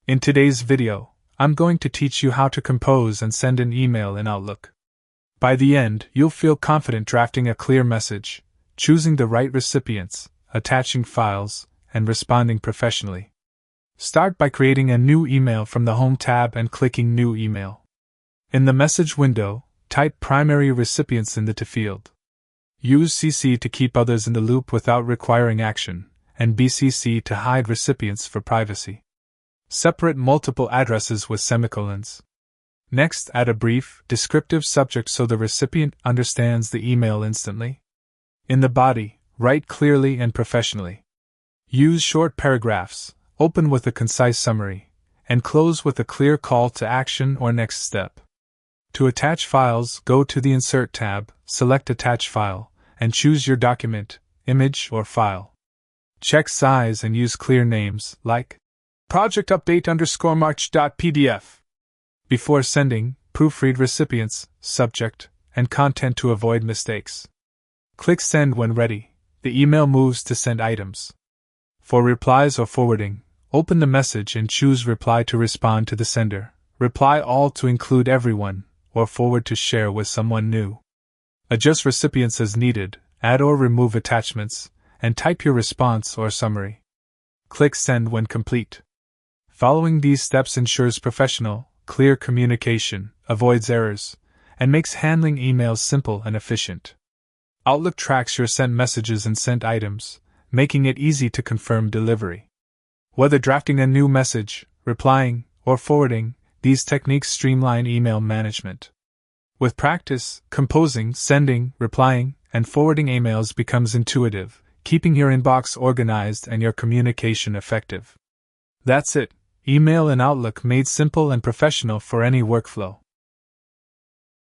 In today's video, I'm going to teach you how to compose and send an email in Outlook. By the end, you'll feel confident drafting a clear message, choosing the right recipients, attaching files, and responding professionally. Start by creating a new email from the Home tab and clicking New Email. In the message window, type Primary Recipients in the To field. Use CC to keep others in the loop without requiring action, and BCC to hide recipients for privacy. Separate multiple addresses with semicolons. Next, add a brief, descriptive subject so the recipient understands the email instantly. In the body, write clearly and professionally. Use short paragraphs, open with a concise summary, and close with a clear call to action or next step. To attach files, go to the Insert tab, select Attach File, and choose your document, image, or file. Check size and use clear names, like Project Update _March.pdf. Before sending, proofread recipients, subject, and content to avoid mistakes. Click Send when ready. The email moves to Send Items. For replies or forwarding, open the message and choose Reply to respond to the sender, Reply All to include everyone, or Forward to share with someone new. Adjust recipients as needed, add or remove attachments, and type your response or summary. Click Send when complete. Following these steps ensures professional, clear communication, avoids errors, and makes handling emails simple and efficient. Outlook tracks your sent messages and sent items, making it easy to confirm delivery. Whether drafting a new message, replying, or forwarding, these techniques streamline email management. With practice, composing, sending, replying, and forwarding emails becomes intuitive, keeping your inbox organized and your communication effective. That's it, email in Outlook made simple and professional for any workflow.